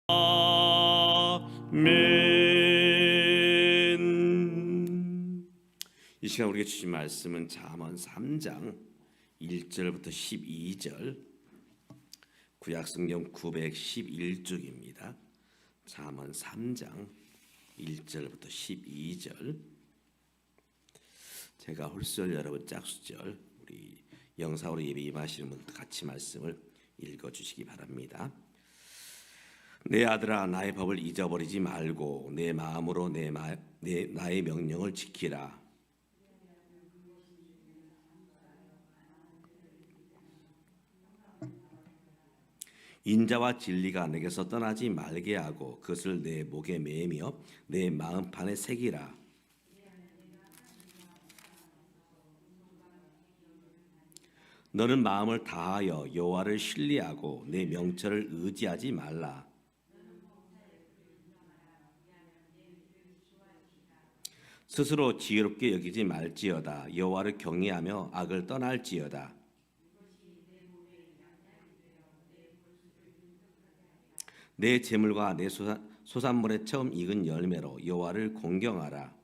아멘. 이 시간 우리가 주신 말씀은 잠언 3장 1절부터 12절, 구약성경 911쪽입니다. 잠언 3장 1절부터 12절. 제가 홀수절, 여러분 짝수절, 우리 영상으로 예배 임하시는 분들 같이 말씀을 읽어주시기 바랍니다. 내 아들아, 나의 법을 잊어버리지 말고 내 마음으로 나의 명령을 지키라. 인자와 진리가 내게서 떠나지 말게 하고 그것을 내 목에 매며 내 마음판에 새기라. 너는 마음을 다하여 여호와를 신뢰하고 내 명철을 의지하지 말라. 스스로 지혜롭게 여기지 말지어다. 여호와를 경외하며 악을 떠날지어다. 내 재물과 내 소산물에 처음 익은 열매로 여호와를 공경하라.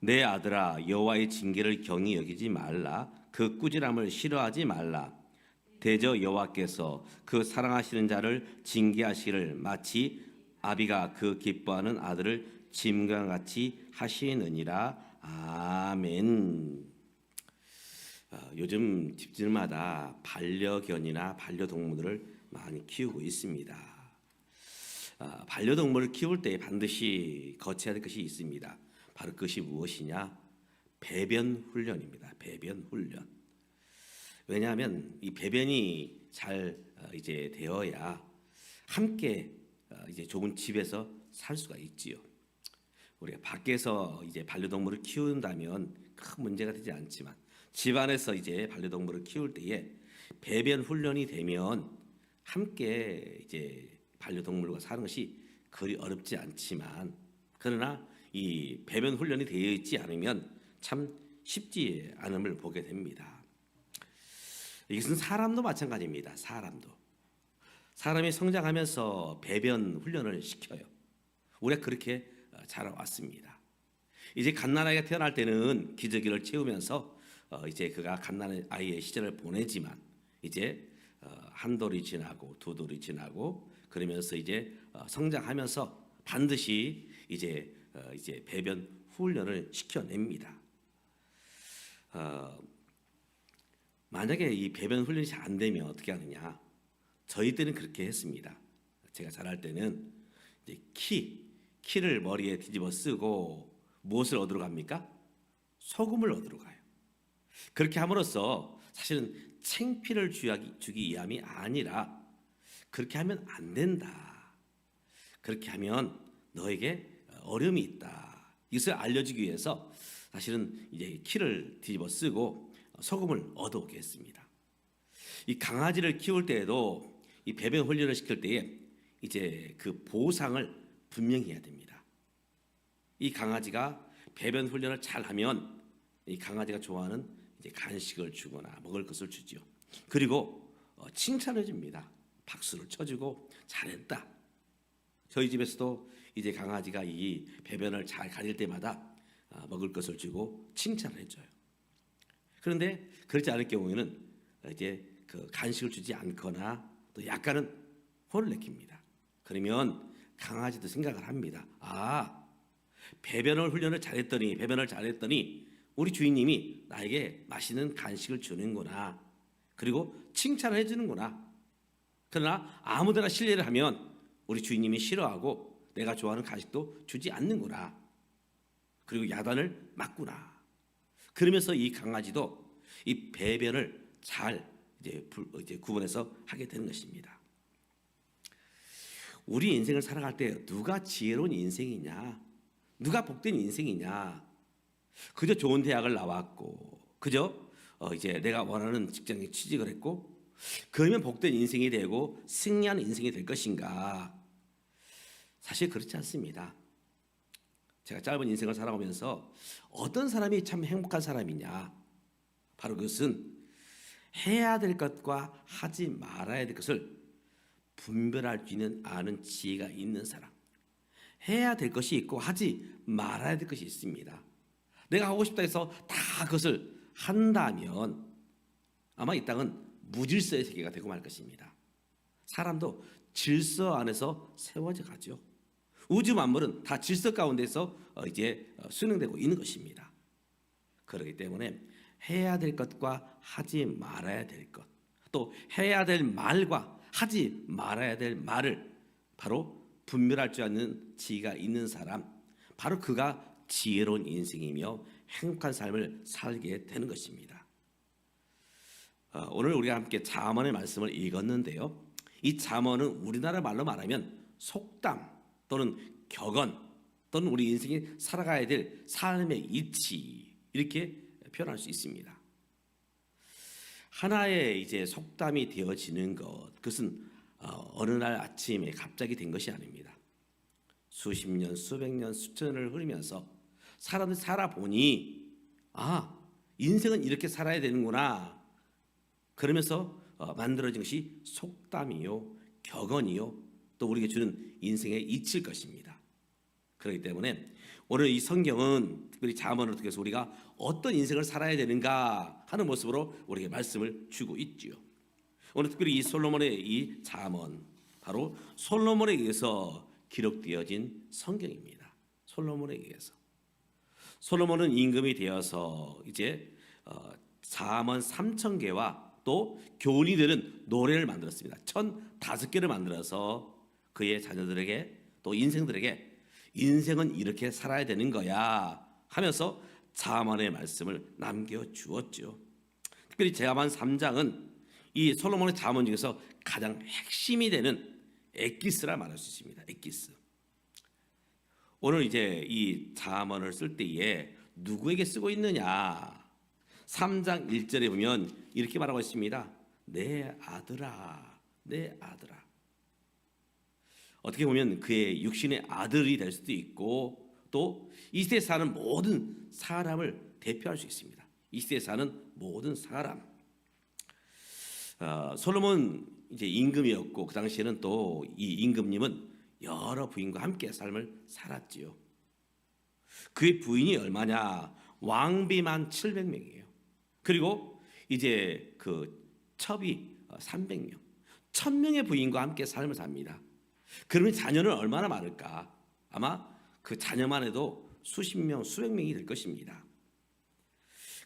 내 아들아, 여호와의 징계를 경히 여기지 말라. 그 꾸지람을 싫어하지 말라. 대저 여호와께서 그 사랑하시는 자를 징계하시기를 마치 아비가 그 기뻐하는 아들을 짐승같이 하시느니라. 아멘. 요즘 집들마다 반려견이나 반려동물을 많이 키우고 있습니다. 반려동물을 키울 때 반드시 거쳐야 할 것이 있습니다. 바로 그것이 무엇이냐? 배변 훈련입니다. 배변 훈련. 왜냐하면 이 배변이 잘 이제 되어야 함께 이제 좋은 집에서 살 수가 있지요. 우리가 밖에서 이제 반려동물을 키운다면 큰 문제가 되지 않지만 집안에서 이제 반려동물을 키울 때에 배변 훈련이 되면 함께 이제 반려동물과 사는 것이 그리 어렵지 않지만, 그러나 이 배변 훈련이 되어 있지 않으면 참 쉽지 않음을 보게 됩니다. 이것은 사람도 마찬가지입니다. 사람이 성장하면서 배변 훈련을 시켜요. 우리가 그렇게 자라왔습니다. 이제 갓난아이가 태어날 때는 기저귀를 채우면서 이제 그가 갓난아이의 시절을 보내지만 이제 한 돌이 지나고 두 돌이 지나고 그러면서 이제 성장하면서 반드시 이제 배변 훈련을 시켜냅니다. 만약에 이 배변 훈련이 잘 안 되면 어떻게 하느냐? 저희 때는 그렇게 했습니다. 제가 자랄 때는 이제 키를 머리에 뒤집어 쓰고 무엇을 얻으러 갑니까? 소금을 얻으러 가요. 그렇게 함으로써 사실은 창피를 주기 위함이 아니라 그렇게 하면 안 된다. 그렇게 하면 너에게 어려움이 있다. 이것을 알려주기 위해서 사실은 이제 키를 뒤집어 쓰고 소금을 얻어오게 했습니다. 이 강아지를 키울 때에도 이 배변 훈련을 시킬 때에 이제 그 보상을 분명히 해야 됩니다. 이 강아지가 배변 훈련을 잘하면 이 강아지가 좋아하는 이제 간식을 주거나 먹을 것을 주지요. 그리고 칭찬을 줍니다. 박수를 쳐주고 잘했다. 저희 집에서도 이제 강아지가 이 배변을 잘 가릴 때마다 먹을 것을 주고 칭찬을 해줘요. 그런데 그렇지 않을 경우에는 이제 그 간식을 주지 않거나 또 약간은 혼을 내킵니다. 그러면 강아지도 생각을 합니다. 배변을 잘했더니 우리 주인님이 나에게 맛있는 간식을 주는구나. 그리고 칭찬을 해주는구나. 그러나 아무데나 실례를 하면 우리 주인님이 싫어하고 내가 좋아하는 간식도 주지 않는구나. 그리고 야단을 맞구나. 그러면서 이 강아지도 이 배변을 잘 이제 구분해서 하게 되는 것입니다. 우리 인생을 살아갈 때 누가 지혜로운 인생이냐, 누가 복된 인생이냐, 그저 좋은 대학을 나왔고, 그저 이제 내가 원하는 직장에 취직을 했고, 그러면 복된 인생이 되고 승리하는 인생이 될 것인가? 사실 그렇지 않습니다. 제가 짧은 인생을 살아오면서 어떤 사람이 참 행복한 사람이냐, 바로 그것은 해야 될 것과 하지 말아야 될 것을 분별할 수 있는 아는 지혜가 있는 사람. 해야 될 것이 있고 하지 말아야 될 것이 있습니다. 내가 하고 싶다 해서 다 그것을 한다면 아마 이 땅은 무질서의 세계가 되고 말 것입니다. 사람도 질서 안에서 세워져 가죠. 우주 만물은 다 질서 가운데서 이제 순응되고 있는 것입니다. 그렇기 때문에 해야 될 것과 하지 말아야 될 것, 또 해야 될 말과 하지 말아야 될 말을 바로 분별할 줄 아는 지혜가 있는 사람, 바로 그가 지혜로운 인생이며 행복한 삶을 살게 되는 것입니다. 오늘 우리가 함께 잠언의 말씀을 읽었는데요. 이 잠언은 우리나라 말로 말하면 속담 또는 격언 또는 우리 인생이 살아가야 될 삶의 이치, 이렇게 표현할 수 있습니다. 하나의 이제 속담이 되어지는 것, 그것은 어느 날 아침에 갑자기 된 것이 아닙니다. 수십 년, 수백 년, 수천을 흐르면서 사람들이 살아보니 인생은 이렇게 살아야 되는구나, 그러면서 만들어진 것이 속담이요, 격언이요, 또 우리에게 주는 인생의 이치일 것입니다. 그렇기 때문에 오늘 이 성경은 특별히 잠언을 통해서 우리가 어떤 인생을 살아야 되는가 하는 모습으로 우리에게 말씀을 주고 있지요. 오늘 특별히 이 솔로몬의 이 잠언, 바로 솔로몬에 의해서 기록되어진 성경입니다. 솔로몬에 의해서. 솔로몬은 임금이 되어서 이제 잠언 3,000개와 또 교훈이 되는 노래를 만들었습니다. 1,005개를 만들어서 그의 자녀들에게 또 인생들에게 인생은 이렇게 살아야 되는 거야 하면서 잠언의 말씀을 남겨주었죠. 특별히 잠언 3장은 이 솔로몬의 잠언 중에서 가장 핵심이 되는 엑기스라 말할 수 있습니다. 엑기스. 오늘 이제 이 잠언을 쓸 때에 누구에게 쓰고 있느냐, 3장 1절에 보면 이렇게 말하고 있습니다. 내 아들아, 내 아들아. 어떻게 보면 그의 육신의 아들이 될 수도 있고, 또 이 시대에 사는 모든 사람을 대표할 수 있습니다. 이 시대에 사는 모든 사람. 솔로몬 이제 임금이었고, 그 당시에는 또 이 임금님은 여러 부인과 함께 삶을 살았지요. 그의 부인이 얼마냐? 왕비만 700명이에요. 그리고 이제 그 첩이 300명, 1000명의 부인과 함께 삶을 삽니다. 그러면 자녀는 얼마나 많을까? 아마 그 자녀만 해도 수십 명, 수백 명이 될 것입니다.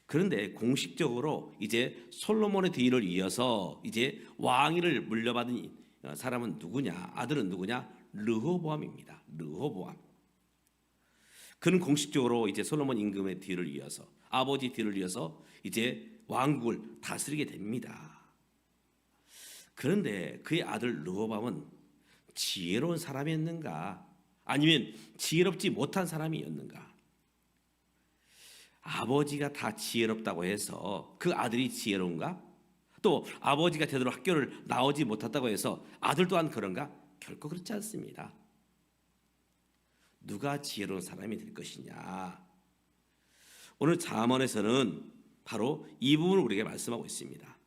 그런데 공식적으로 이제 솔로몬의 뒤를 이어서 이제 왕위를 물려받은 사람은 누구냐? 아들은 누구냐? 르호보암입니다. 르호보암. 그는 공식적으로 이제 솔로몬 임금의 뒤를 이어서, 아버지 뒤를 이어서 이제 왕국을 다스리게 됩니다. 그런데 그의 아들 르호보암은 지혜로운 사람이었는가? 아니면 지혜롭지 못한 사람이었는가? 아버지가 다 지혜롭다고 해서 그 아들이 지혜로운가? 또 아버지가 제대로 학교를 나오지 못했다고 해서 아들 또한 그런가? 결코 그렇지 않습니다. 누가 지혜로운 사람이 될 것이냐? 오늘 잠언에서는 바로 이 부분을 우리에게 말씀하고 있습니다.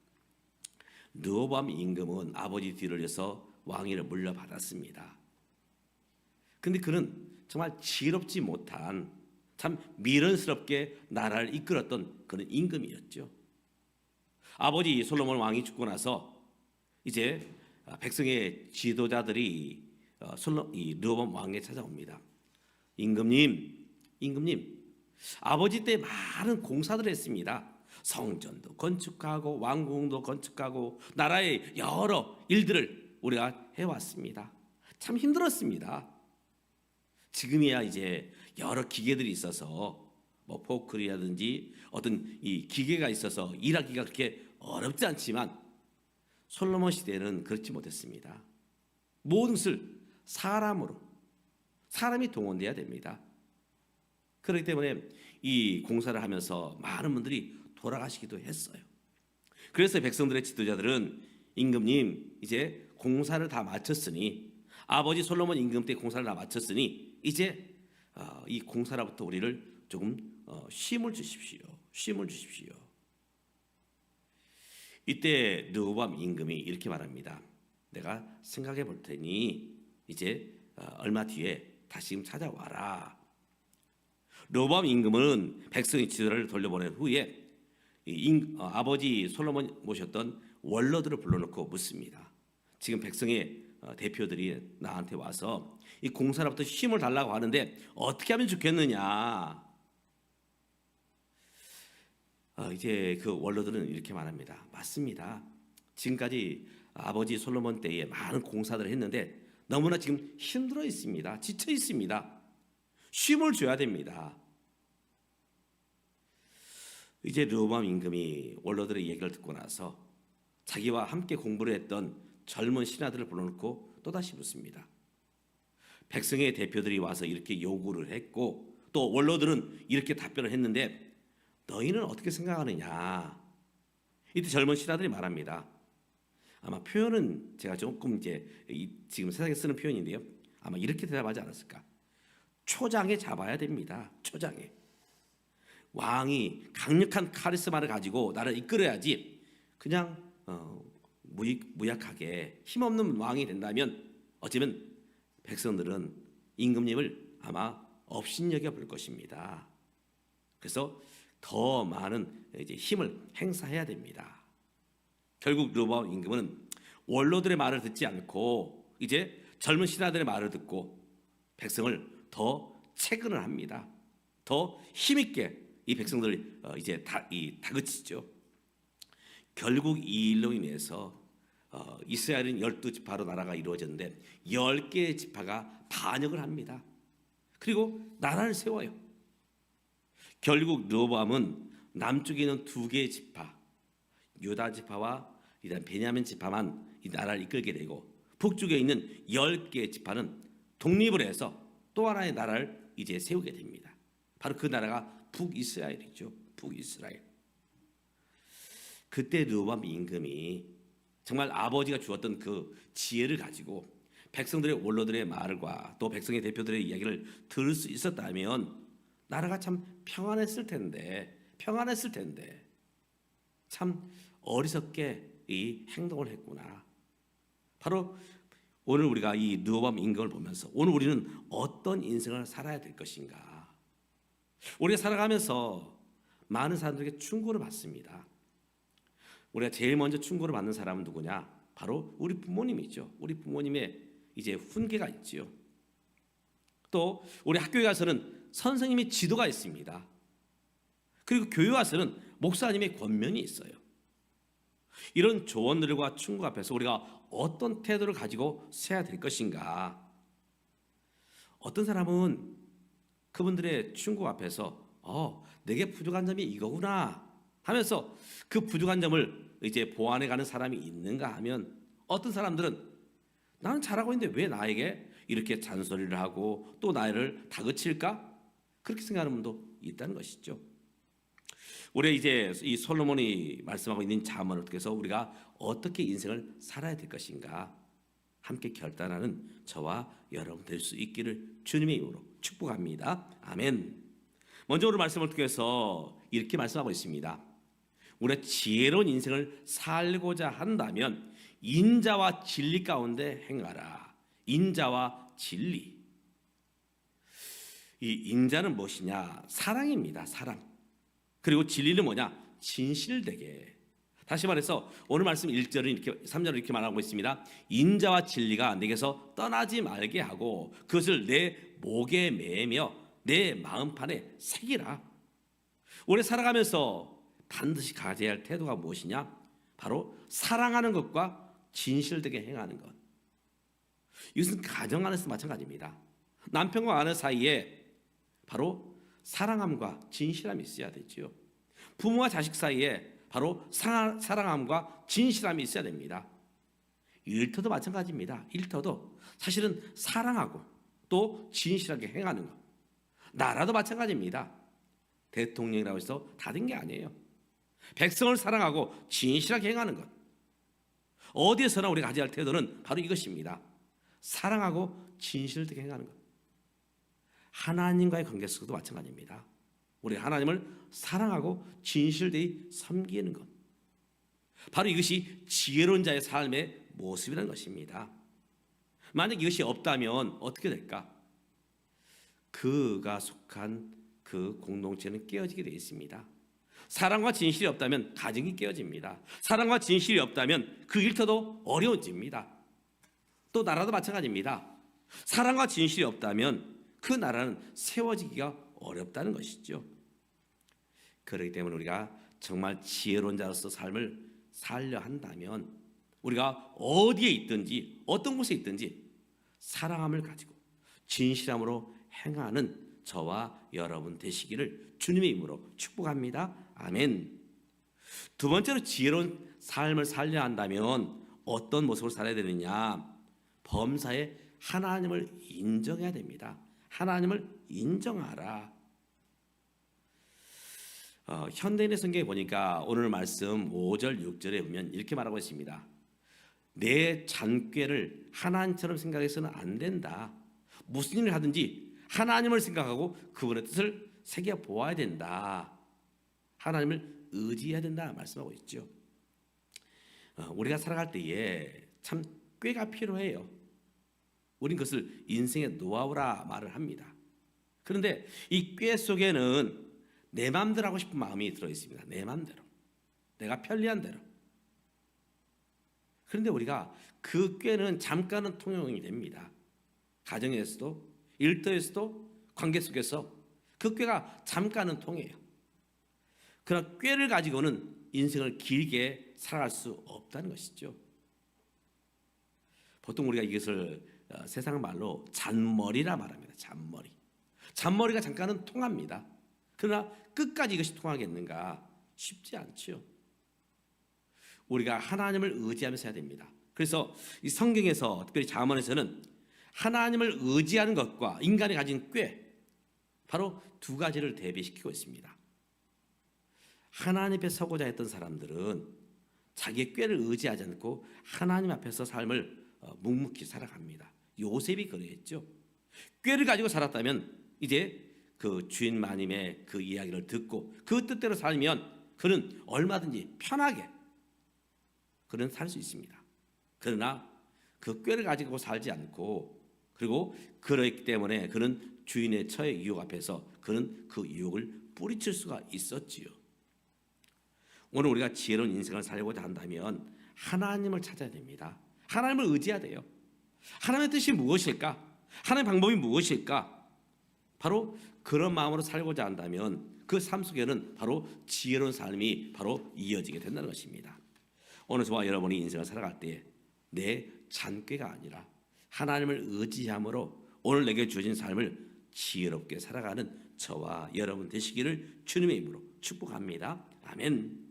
르호보암 임금은 아버지 뒤를 이어서 왕위를 물려받았습니다. 근데 그는 정말 지혜롭지 못한, 참 미련스럽게 나라를 이끌었던 그런 임금이었죠. 아버지 솔로몬 왕이 죽고 나서 이제 백성의 지도자들이 이 르호보암 왕에게 찾아옵니다. 임금님, 아버지 때 많은 공사들을 했습니다. 성전도 건축하고 왕궁도 건축하고 나라의 여러 일들을 우리가 해왔습니다. 참 힘들었습니다. 지금이야 이제 여러 기계들이 있어서 뭐 포크리라든지 어떤 이 기계가 있어서 일하기가 그렇게 어렵지 않지만 솔로몬 시대는 그렇지 못했습니다. 모든 것을 사람이 동원돼야 됩니다. 그렇기 때문에 이 공사를 하면서 많은 분들이 돌아가시기도 했어요. 그래서 백성들의 지도자들은 임금님, 이제 공사를 다 마쳤으니, 아버지 솔로몬 임금 때 공사를 다 마쳤으니 이제 이 공사로부터 우리를 조금 쉼을 주십시오. 이때 르호보암 임금이 이렇게 말합니다. 내가 생각해 볼 테니 이제 얼마 뒤에 다시 찾아와라. 르호보암 임금은 백성의 지도를 돌려보낸 후에 아버지 솔로몬 모셨던 원로들을 불러놓고 묻습니다. 지금 백성의 대표들이 나한테 와서 이 공사로부터 힘을 달라고 하는데 어떻게 하면 좋겠느냐. 이제 그 원로들은 이렇게 말합니다. 맞습니다. 지금까지 아버지 솔로몬 때에 많은 공사들을 했는데 너무나 지금 힘들어 있습니다. 지쳐 있습니다. 쉼을 줘야 됩니다. 이제 르호보암 임금이 원로들의 얘기를 듣고 나서 자기와 함께 공부를 했던 젊은 신하들을 불러놓고 또다시 묻습니다. 백성의 대표들이 와서 이렇게 요구를 했고 또 원로들은 이렇게 답변을 했는데 너희는 어떻게 생각하느냐? 이때 젊은 신하들이 말합니다. 아마 표현은 제가 조금 이제 지금 세상에 쓰는 표현인데요. 아마 이렇게 대답하지 않았을까? 초장에 잡아야 됩니다. 초장에. 왕이 강력한 카리스마를 가지고 나를 이끌어야지 그냥 무약하게 힘없는 왕이 된다면 어쩌면 백성들은 임금님을 아마 업신여겨 볼 것입니다. 그래서 더 많은 이제 힘을 행사해야 됩니다. 결국 르호보암 임금은 원로들의 말을 듣지 않고 이제 젊은 신하들의 말을 듣고 백성을 더 채근을 합니다. 더 힘있게 이 백성들을 이제 다그치죠. 결국 이 일로 인해서 이스라엘은 12지파로 나라가 이루어졌는데 10개의 지파가 반역을 합니다. 그리고 나라를 세워요. 결국 르호보암은 남쪽에 있는 2개의 지파, 유다 지파와 베냐민 지파만 이 나라를 이끌게 되고 북쪽에 있는 10개의 지파는 독립을 해서 또 하나의 나라를 이제 세우게 됩니다. 바로 그 나라가 북이스라엘이죠. 북이스라엘. 그때 르호보암 임금이 정말 아버지가 주었던 그 지혜를 가지고 백성들의 원로들의 말과 또 백성의 대표들의 이야기를 들을 수 있었다면 나라가 참 평안했을 텐데 참 어리석게 이 행동을 했구나. 바로 오늘 우리가 이 르호보암 임금을 보면서 오늘 우리는 어떤 인생을 살아야 될 것인가. 우리가 살아가면서 많은 사람들에게 충고를 받습니다. 우리가 제일 먼저 충고를 받는 사람은 누구냐? 바로 우리 부모님이죠. 우리 부모님의 이제 훈계가 있지요. 또 우리 학교에 가서는 선생님의 지도가 있습니다. 그리고 교회 와서는 목사님의 권면이 있어요. 이런 조언들과 충고 앞에서 우리가 어떤 태도를 가지고 서야 될 것인가? 어떤 사람은 그분들의 충고 앞에서 내게 부족한 점이 이거구나 하면서 그 부족한 점을 이제 보완해 가는 사람이 있는가 하면 어떤 사람들은 나는 잘하고 있는데 왜 나에게 이렇게 잔소리를 하고 또 나를 다그칠까? 그렇게 생각하는 분도 있다는 것이죠. 우리 이제 이 솔로몬이 말씀하고 있는 잠언을 통해서 우리가 어떻게 인생을 살아야 될 것인가 함께 결단하는 저와 여러분 될 수 있기를 주님의 이름으로 축복합니다. 아멘. 먼저 오늘 말씀을 통해서 이렇게 말씀하고 있습니다. 우리가 지혜로운 인생을 살고자 한다면 인자와 진리 가운데 행하라. 인자와 진리. 이 인자는 무엇이냐? 사랑입니다. 사랑. 그리고 진리는 뭐냐? 진실되게. 다시 말해서 오늘 말씀 1절은 이렇게 3절을 이렇게 말하고 있습니다. 인자와 진리가 내게서 떠나지 말게 하고 그것을 내 목에 매며 내 마음판에 새기라. 우리 살아가면서 반드시 가져야 할 태도가 무엇이냐? 바로 사랑하는 것과 진실되게 행하는 것. 이것은 가정 안에서 마찬가지입니다. 남편과 아내 사이에 바로 사랑함과 진실함이 있어야 되지요. 부모와 자식 사이에 바로 사랑함과 진실함이 있어야 됩니다. 일터도 마찬가지입니다. 일터도 사실은 사랑하고 또 진실하게 행하는 것. 나라도 마찬가지입니다. 대통령이라고 해서 다 된 게 아니에요. 백성을 사랑하고 진실하게 행하는 것. 어디에서나 우리가 가져야 할 태도는 바로 이것입니다. 사랑하고 진실되게 행하는 것. 하나님과의 관계 속도 마찬가지입니다. 우리 하나님을 사랑하고 진실되게 섬기는 것. 바로 이것이 지혜로운 자의 삶의 모습이라는 것입니다. 만약 이것이 없다면 어떻게 될까? 그가 속한 그 공동체는 깨어지게 되어 있습니다. 사랑과 진실이 없다면 가정이 깨어집니다. 사랑과 진실이 없다면 그 일터도 어려워집니다. 또 나라도 마찬가지입니다. 사랑과 진실이 없다면 그 나라는 세워지기가 어렵다는 것이죠. 그렇기 때문에 우리가 정말 지혜로운 자로서 삶을 살려 한다면 우리가 어디에 있든지 어떤 곳에 있든지 사랑함을 가지고 진실함으로 행하는 저와 여러분 되시기를 주님의 이름으로 축복합니다. 아멘. 두 번째로 지혜로운 삶을 살려 한다면 어떤 모습으로 살아야 되느냐? 범사에 하나님을 인정해야 됩니다. 하나님을 인정하라. 현대인의 성경에 보니까 오늘 말씀 5절 6절에 보면 이렇게 말하고 있습니다. 내 잔꾀를 하나님처럼 생각해서는 안 된다. 무슨 일을 하든지 하나님을 생각하고 그분의 뜻을 새겨보아야 된다. 하나님을 의지해야 된다 말씀하고 있죠. 우리가 살아갈 때에 참 꾀가 필요해요. 우린 그것을 인생의 노하우라 말을 합니다. 그런데 이 꾀 속에는 내 마음대로 하고 싶은 마음이 들어있습니다. 내 마음대로, 내가 편리한 대로. 그런데 우리가 그 꾀는 잠깐은 통용이 됩니다. 가정에서도 일터에서도 관계 속에서 그 꾀가 잠깐은 통해요. 그러나 꾀를 가지고는 인생을 길게 살아갈 수 없다는 것이죠. 보통 우리가 이것을 세상 말로 잔머리라 말합니다. 잔머리. 잔머리가 잠깐은 통합니다. 그러나 끝까지 이것이 통하겠는가? 쉽지 않죠. 우리가 하나님을 의지하면서 해야 됩니다. 그래서 이 성경에서 특별히 잠언에서는 하나님을 의지하는 것과 인간이 가진 꾀, 바로 두 가지를 대비시키고 있습니다. 하나님 앞에 서고자 했던 사람들은 자기의 꾀를 의지하지 않고 하나님 앞에서 삶을 묵묵히 살아갑니다. 요셉이 그랬죠. 꾀를 가지고 살았다면 이제 그 주인 마님의 그 이야기를 듣고 그 뜻대로 살면 그는 얼마든지 편하게 그는 살 수 있습니다. 그러나 그 꾀를 가지고 살지 않고 그리고 그렇기 때문에 그는 주인의 처의 유혹 앞에서 그는 그 유혹을 뿌리칠 수가 있었지요. 오늘 우리가 지혜로운 인생을 살고자 한다면 하나님을 찾아야 됩니다. 하나님을 의지해야 돼요. 하나님의 뜻이 무엇일까? 하나님의 방법이 무엇일까? 바로 그런 마음으로 살고자 한다면 그 삶 속에는 바로 지혜로운 삶이 바로 이어지게 된다는 것입니다. 오늘 저와 여러분이 인생을 살아갈 때 내 잔꾀가 아니라 하나님을 의지함으로 오늘 내게 주어진 삶을 지혜롭게 살아가는 저와 여러분 되시기를 주님의 이름으로 축복합니다. 아멘.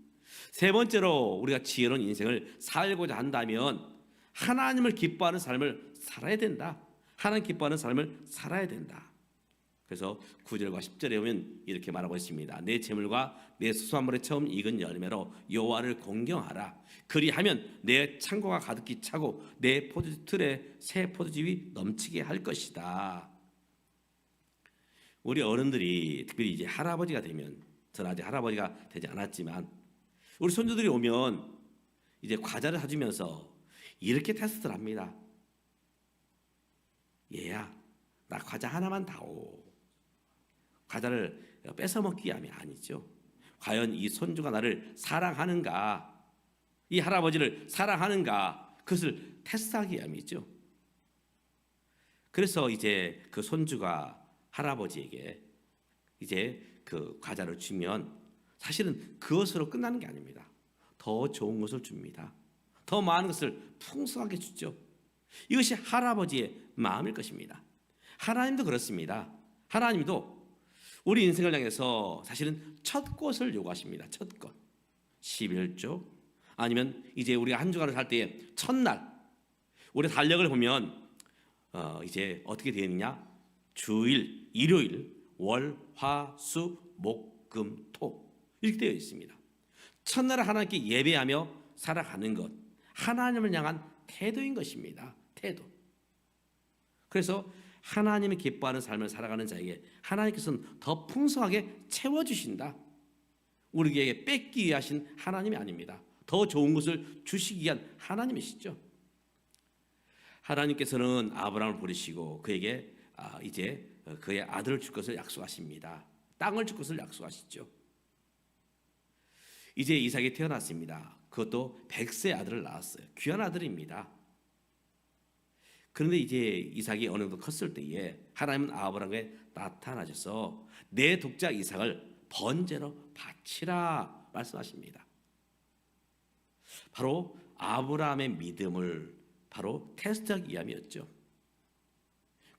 세 번째로 우리가 지혜로운 인생을 살고자 한다면 하나님을 기뻐하는 삶을 살아야 된다. 하나님 기뻐하는 삶을 살아야 된다. 그래서 9절과 10절에 보면 이렇게 말하고 있습니다. 내 재물과 내 수수함물에 처음 익은 열매로 여호와를 공경하라. 그리하면 내 창고가 가득히 차고 내 포도주 틀에 새 포도즙이 넘치게 할 것이다. 우리 어른들이 특별히 이제 할아버지가 되면, 저는 아직 할아버지가 되지 않았지만 우리 손주들이 오면 이제 과자를 사주면서 이렇게 테스트를 합니다. 얘야, 나 과자 하나만 다오. 과자를 뺏어 먹기 위함이 아니죠. 과연 이 손주가 나를 사랑하는가, 이 할아버지를 사랑하는가, 그것을 테스트하기 위함이죠. 그래서 이제 그 손주가 할아버지에게 이제 그 과자를 주면 사실은 그것으로 끝나는 게 아닙니다. 더 좋은 것을 줍니다. 더 많은 것을 풍성하게 주죠. 이것이 할아버지의 마음일 것입니다. 하나님도 그렇습니다. 하나님도 우리 인생을 향해서 사실은 첫 것을 요구하십니다. 첫 것. 11조 아니면 이제 우리가 한 주간을 살 때에 첫날 우리 달력을 보면 이제 어떻게 되느냐? 주일, 일요일, 월, 화, 수, 목, 금, 토 이렇게 되어 있습니다. 첫날을 하나님께 예배하며 살아가는 것, 하나님을 향한 태도인 것입니다. 태도. 그래서 하나님이 기뻐하는 삶을 살아가는 자에게 하나님께서는 더 풍성하게 채워주신다. 우리에게 뺏기 위하신 하나님이 아닙니다. 더 좋은 것을 주시기 위한 하나님이시죠. 하나님께서는 아브라함을 부르시고 그에게 이제 그의 아들을 줄 것을 약속하십니다. 땅을 줄 것을 약속하시죠. 이제 이삭이 태어났습니다. 그것도 100세 아들을 낳았어요. 귀한 아들입니다. 그런데 이제 이삭이 어느 정도 컸을 때에 하나님은 아브라함에게 나타나셔서 내 독자 이삭을 번제로 바치라 말씀하십니다. 바로 아브라함의 믿음을 바로 테스트하기 위함이었죠.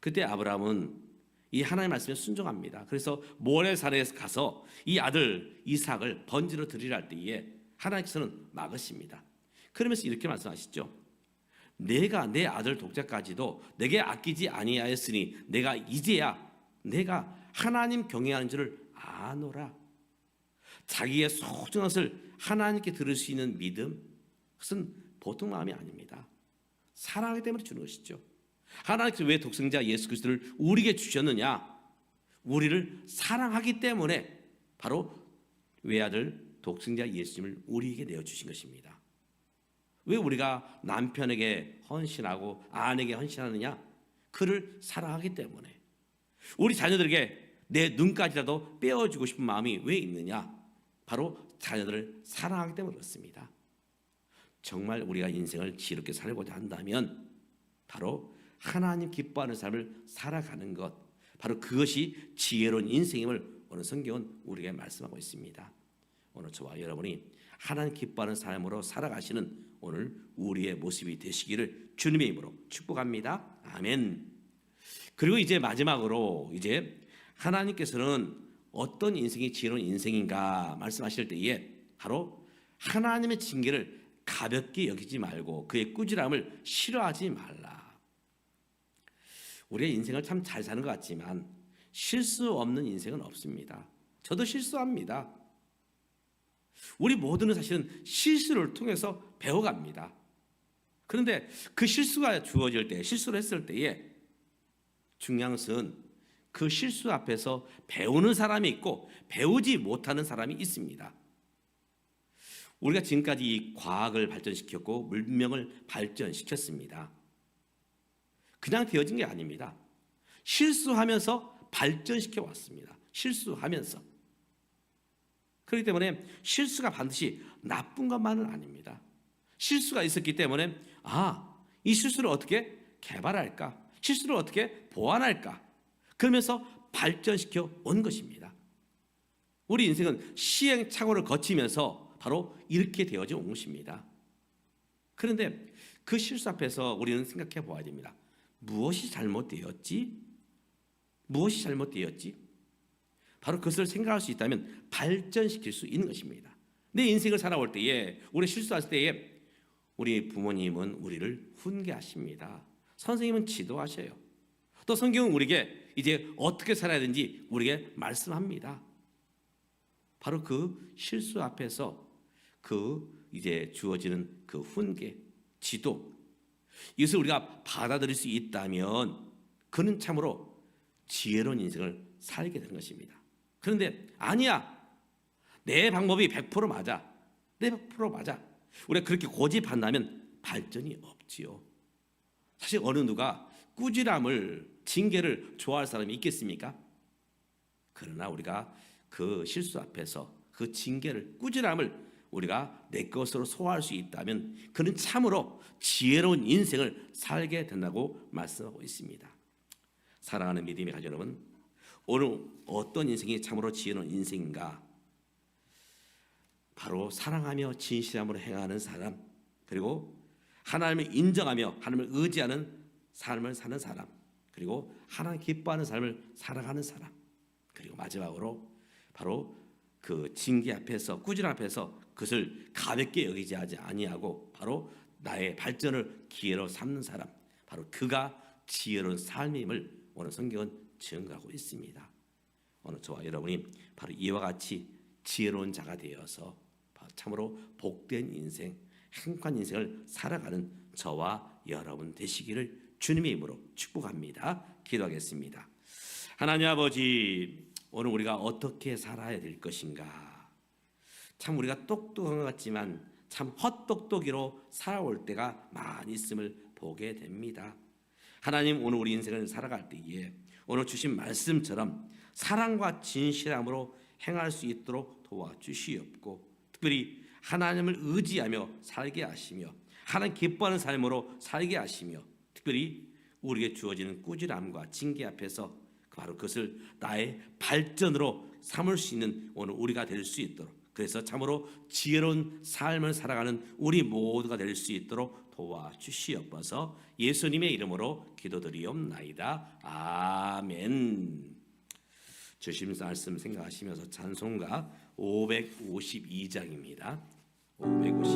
그때 아브라함은 이 하나님의 말씀에 순종합니다. 그래서 모레산에 가서 이 아들 이삭을 번제로 드리라 할 때에 하나님께서는 막으십니다. 그러면서 이렇게 말씀하시죠. 내가 내 아들 독자까지도 내게 아끼지 아니하였으니 내가 이제야 내가 하나님 경외하는 줄을 아노라. 자기의 소중한 것을 하나님께 들을 수 있는 믿음, 그것은 보통 마음이 아닙니다. 사랑하기 때문에 주는 것이죠. 하나님께서 왜 독생자 예수 그리스도를 우리에게 주셨느냐? 우리를 사랑하기 때문에 바로 외아들 독생자 예수님을 우리에게 내어주신 것입니다. 왜 우리가 남편에게 헌신하고 아내에게 헌신하느냐? 그를 사랑하기 때문에. 우리 자녀들에게 내 눈까지라도 빼어주고 싶은 마음이 왜 있느냐? 바로 자녀들을 사랑하기 때문에 그렇습니다. 정말 우리가 인생을 지혜롭게 살고자 한다면 바로 하나님 기뻐하는 삶을 살아가는 것, 바로 그것이 지혜로운 인생임을 오늘 성경은 우리에게 말씀하고 있습니다. 오늘 저와 여러분이 하나님 기뻐하는 삶으로 살아가시는 오늘 우리의 모습이 되시기를 주님의 이름으로 축복합니다. 아멘. 그리고 이제 마지막으로 이제 하나님께서는 어떤 인생이 지혜로운 인생인가 말씀하실 때에 바로 하나님의 징계를 가볍게 여기지 말고 그의 꾸지람을 싫어하지 말라. 우리의 인생을 참 잘 사는 것 같지만 실수 없는 인생은 없습니다. 저도 실수합니다. 우리 모두는 사실은 실수를 통해서 배워갑니다. 그런데 그 실수가 주어질 때, 실수를 했을 때에 중요한 것은 그 실수 앞에서 배우는 사람이 있고 배우지 못하는 사람이 있습니다. 우리가 지금까지 이 과학을 발전시켰고 문명을 발전시켰습니다. 그냥 되어진 게 아닙니다. 실수하면서 발전시켜 왔습니다. 실수하면서. 그렇기 때문에 실수가 반드시 나쁜 것만은 아닙니다. 실수가 있었기 때문에 이 실수를 어떻게 개발할까? 실수를 어떻게 보완할까? 그러면서 발전시켜 온 것입니다. 우리 인생은 시행착오를 거치면서 바로 이렇게 되어져 온 것입니다. 그런데 그 실수 앞에서 우리는 생각해 보아야 됩니다. 무엇이 잘못되었지? 무엇이 잘못되었지? 바로 그것을 생각할 수 있다면 발전시킬 수 있는 것입니다. 내 인생을 살아올 때에, 우리 실수할 때에 우리 부모님은 우리를 훈계하십니다. 선생님은 지도하셔요. 또 성경은 우리에게 이제 어떻게 살아야 되는지 우리에게 말씀합니다. 바로 그 실수 앞에서 그 이제 주어지는 그 훈계, 지도, 이것을 우리가 받아들일 수 있다면 그는 참으로 지혜로운 인생을 살게 되는 것입니다. 그런데 아니야, 내 방법이 100% 맞아, 내 100% 맞아, 우리가 그렇게 고집한다면 발전이 없지요. 사실 어느 누가 꾸지람을, 징계를 좋아할 사람이 있겠습니까? 그러나 우리가 그 실수 앞에서 그 징계를, 꾸지람을 우리가 내 것으로 소화할 수 있다면 그는 참으로 지혜로운 인생을 살게 된다고 말씀하고 있습니다. 사랑하는 믿음의 가족 여러분, 오늘 어떤 인생이 참으로 지혜로운 인생인가? 바로 사랑하며 진실함으로 행하는 사람, 그리고 하나님을 인정하며 하나님을 의지하는 삶을 사는 사람, 그리고 하나님 기뻐하는 삶을 살아가는 사람, 그리고 마지막으로 바로 그 징계 앞에서, 꾸지람 앞에서 그것을 가볍게 여기지 아니하고 바로 나의 발전을 기회로 삼는 사람, 바로 그가 지혜로운 삶임을 오늘 성경은 증거하고 있습니다. 오늘 저와 여러분이 바로 이와 같이 지혜로운 자가 되어서 참으로 복된 인생, 행복한 인생을 살아가는 저와 여러분 되시기를 주님의 이름으로 축복합니다. 기도하겠습니다. 하나님 아버지, 오늘 우리가 어떻게 살아야 될 것인가? 참 우리가 똑똑한 것 같지만 참 헛똑똑이로 살아올 때가 많이 있음을 보게 됩니다. 하나님, 오늘 우리 인생을 살아갈 때에 오늘 주신 말씀처럼 사랑과 진실함으로 행할 수 있도록 도와주시옵고, 특별히 하나님을 의지하며 살게 하시며 하나님 기뻐하는 삶으로 살게 하시며, 특별히 우리에게 주어지는 꾸지람과 징계 앞에서 바로 그것을 나의 발전으로 삼을 수 있는 오늘 우리가 될 수 있도록, 그래서 참으로 지혜로운 삶을 살아가는 우리 모두가 될 수 있도록 도와주시옵소서. 예수님의 이름으로 기도드리옵나이다. 아멘. 주신 말씀 생각하시면서 찬송가 552장입니다. 552